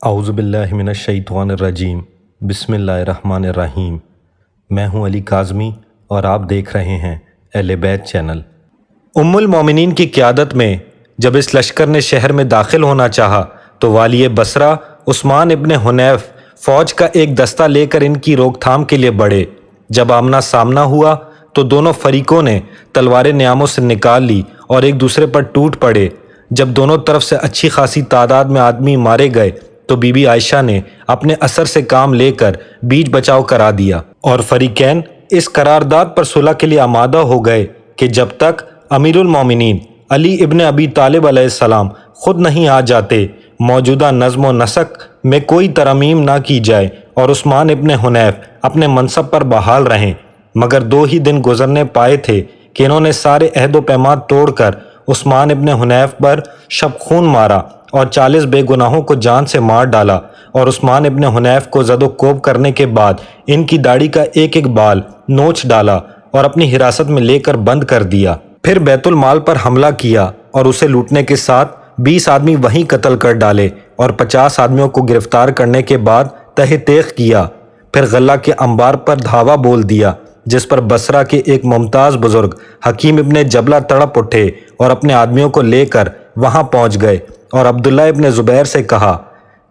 اعوذ باللہ من الشیطان الرجیم بسم اللہ الرحمن الرحیم۔ میں ہوں علی کاظمی اور آپ دیکھ رہے ہیں اہل بیت چینل۔ ام المومنین کی قیادت میں جب اس لشکر نے شہر میں داخل ہونا چاہا تو والی بصرہ عثمان ابن حنیف فوج کا ایک دستہ لے کر ان کی روک تھام کے لیے بڑھے۔ جب آمنا سامنا ہوا تو دونوں فریقوں نے تلواریں نیاموں سے نکال لی اور ایک دوسرے پر ٹوٹ پڑے۔ جب دونوں طرف سے اچھی خاصی تعداد میں آدمی مارے گئے تو بی بی عائشہ نے اپنے اثر سے کام لے کر بیچ بچاؤ کرا دیا اور فریقین اس قرارداد پر صلح کے لیے آمادہ ہو گئے کہ جب تک امیر المومنین علی ابن ابی طالب علیہ السلام خود نہیں آ جاتے موجودہ نظم و نسق میں کوئی ترمیم نہ کی جائے اور عثمان ابن حنیف اپنے منصب پر بحال رہیں۔ مگر 2 ہی دن گزرنے پائے تھے کہ انہوں نے سارے عہد و پیمان توڑ کر عثمان ابن حنیف پر شب خون مارا اور 40 بے گناہوں کو جان سے مار ڈالا اور عثمان ابن حنیف کو زد و کوب کرنے کے بعد ان کی داڑھی کا ایک ایک بال نوچ ڈالا اور اپنی حراست میں لے کر بند کر دیا۔ پھر بیت المال پر حملہ کیا اور اسے لوٹنے کے ساتھ 20 آدمی وہیں قتل کر ڈالے اور 50 آدمیوں کو گرفتار کرنے کے بعد تہ تیغ کیا۔ پھر غلہ کے انبار پر دھاوا بول دیا جس پر بصرہ کے ایک ممتاز بزرگ حکیم ابن جبلہ تڑپ اٹھے اور اپنے آدمیوں کو لے کر وہاں پہنچ گئے اور عبداللہ ابن زبیر سے کہا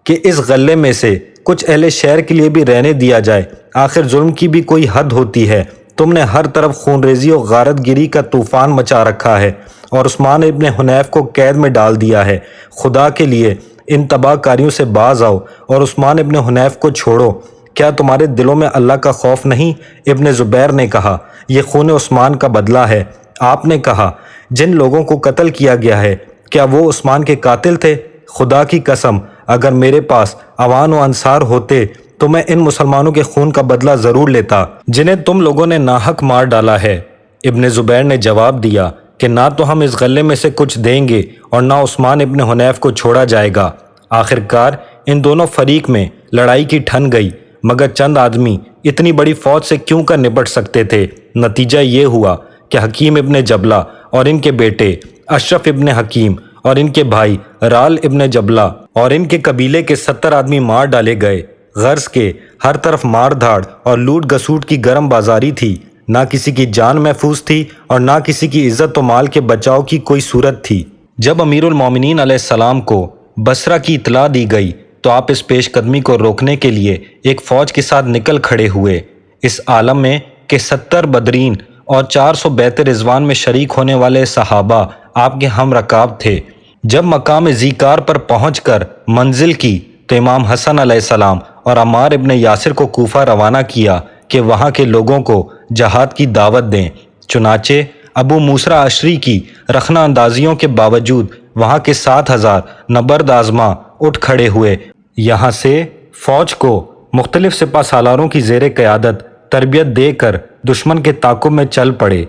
کہ اس غلے میں سے کچھ اہل شہر کے لیے بھی رہنے دیا جائے، آخر ظلم کی بھی کوئی حد ہوتی ہے۔ تم نے ہر طرف خون ریزی و غارت گیری کا طوفان مچا رکھا ہے اور عثمان ابن حنیف کو قید میں ڈال دیا ہے۔ خدا کے لیے ان تباہ کاریوں سے باز آؤ اور عثمان ابن حنیف کو چھوڑو۔ کیا تمہارے دلوں میں اللہ کا خوف نہیں؟ ابن زبیر نے کہا، یہ خون عثمان کا بدلہ ہے۔ آپ نے کہا، جن لوگوں کو قتل کیا گیا ہے کیا وہ عثمان کے قاتل تھے؟ خدا کی قسم اگر میرے پاس عوان و انصار ہوتے تو میں ان مسلمانوں کے خون کا بدلہ ضرور لیتا جنہیں تم لوگوں نے ناحق مار ڈالا ہے۔ ابن زبیر نے جواب دیا کہ نہ تو ہم اس غلے میں سے کچھ دیں گے اور نہ عثمان ابن حنیف کو چھوڑا جائے گا۔ آخرکار ان دونوں فریق میں لڑائی کی ٹھن گئی، مگر چند آدمی اتنی بڑی فوج سے کیوں کر نپٹ سکتے تھے؟ نتیجہ یہ ہوا کہ حکیم ابن جبلہ اور ان کے بیٹے اشرف ابن حکیم اور ان کے بھائی رال ابن جبلہ اور ان کے قبیلے کے 70 آدمی مار ڈالے گئے۔ غرض کے ہر طرف مار دھاڑ اور لوٹ گسوٹ کی گرم بازاری تھی، نہ کسی کی جان محفوظ تھی اور نہ کسی کی عزت و مال کے بچاؤ کی کوئی صورت تھی۔ جب امیر المومنین علیہ السلام کو بصرہ کی اطلاع دی گئی تو آپ اس پیش قدمی کو روکنے کے لیے ایک فوج کے ساتھ نکل کھڑے ہوئے، اس عالم میں کہ 70 بدرین اور 400 بیعت رضوان میں شریک ہونے والے صحابہ آپ کے ہم رکاب تھے۔ جب مقام ذیکار پر پہنچ کر منزل کی تو امام حسن علیہ السلام اور عمار ابن یاسر کو کوفہ روانہ کیا کہ وہاں کے لوگوں کو جہاد کی دعوت دیں۔ چنانچہ ابو موسیٰ اشعری کی رخنہ اندازیوں کے باوجود وہاں کے 7000 نبرد آزما اٹھ کھڑے ہوئے۔ یہاں سے فوج کو مختلف سپہ سالاروں کی زیر قیادت تربیت دے کر دشمن کے تعاقب میں چل پڑے۔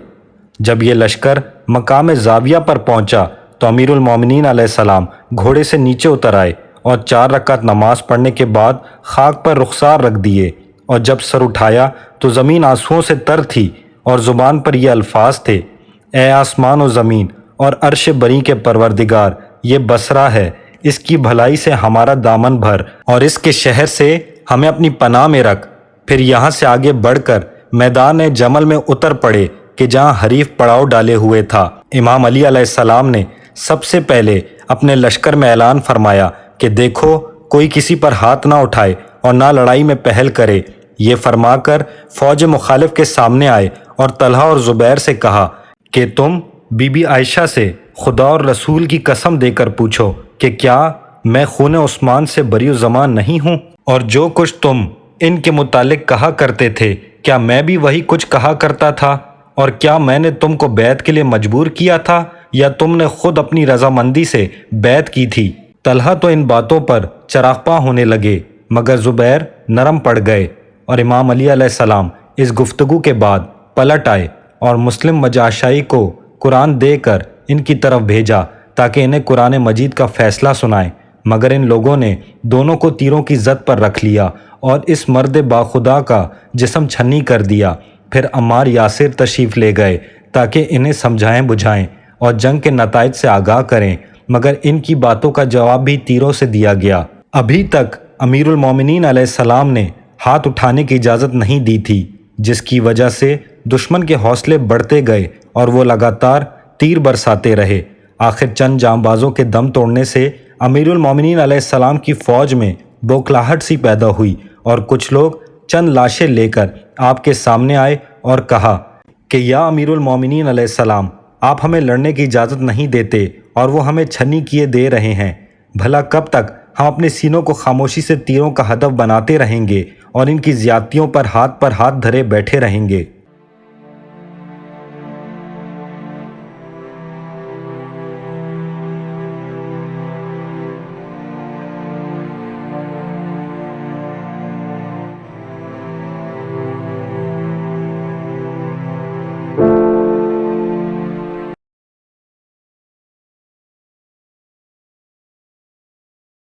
جب یہ لشکر مقام زاویہ پر پہنچا تو امیر المومنین علیہ السلام گھوڑے سے نیچے اتر آئے اور 4 رکعت نماز پڑھنے کے بعد خاک پر رخسار رکھ دیے، اور جب سر اٹھایا تو زمین آنسوؤں سے تر تھی اور زبان پر یہ الفاظ تھے، اے آسمان و زمین اور عرش بری کے پروردگار، یہ بصرہ ہے، اس کی بھلائی سے ہمارا دامن بھر اور اس کے شہر سے ہمیں اپنی پناہ میں رکھ۔ پھر یہاں سے آگے بڑھ کر میدان جمل میں اتر پڑے کہ جہاں حریف پڑاؤ ڈالے ہوئے تھا۔ امام علی علیہ السلام نے سب سے پہلے اپنے لشکر میں اعلان فرمایا کہ دیکھو کوئی کسی پر ہاتھ نہ اٹھائے اور نہ لڑائی میں پہل کرے۔ یہ فرما کر فوج مخالف کے سامنے آئے اور طلحہ اور زبیر سے کہا کہ تم بی بی عائشہ سے خدا اور رسول کی قسم دے کر پوچھو کہ کیا میں خون عثمان سے بری و زمان نہیں ہوں؟ اور جو کچھ تم ان کے متعلق کہا کرتے تھے کیا میں بھی وہی کچھ کہا کرتا تھا؟ اور کیا میں نے تم کو بیعت کے لیے مجبور کیا تھا یا تم نے خود اپنی رضامندی سے بیعت کی تھی؟ طلحہ تو ان باتوں پر چراغپا ہونے لگے مگر زبیر نرم پڑ گئے، اور امام علی علیہ السلام اس گفتگو کے بعد پلٹ آئے اور مسلم مجاشعی کو قرآن دے کر ان کی طرف بھیجا تاکہ انہیں قرآن مجید کا فیصلہ سنائیں، مگر ان لوگوں نے دونوں کو تیروں کی زد پر رکھ لیا اور اس مرد باخدا کا جسم چھنی کر دیا۔ پھر عمار یاسر تشریف لے گئے تاکہ انہیں سمجھائیں بجھائیں اور جنگ کے نتائج سے آگاہ کریں، مگر ان کی باتوں کا جواب بھی تیروں سے دیا گیا۔ ابھی تک امیر المومنین علیہ السلام نے ہاتھ اٹھانے کی اجازت نہیں دی تھی، جس کی وجہ سے دشمن کے حوصلے بڑھتے گئے اور وہ لگاتار تیر برساتے رہے۔ آخر چند جانبازوں کے دم توڑنے سے امیر المومنین علیہ السلام کی فوج میں بوکھلاہٹ سی پیدا ہوئی اور کچھ لوگ چند لاشیں لے کر آپ کے سامنے آئے اور کہا کہ یا امیر المومنین علیہ السلام، آپ ہمیں لڑنے کی اجازت نہیں دیتے اور وہ ہمیں چھنی کیے دے رہے ہیں۔ بھلا کب تک ہم اپنے سینوں کو خاموشی سے تیروں کا ہدف بناتے رہیں گے اور ان کی زیادتیوں پر ہاتھ دھرے بیٹھے رہیں گے؟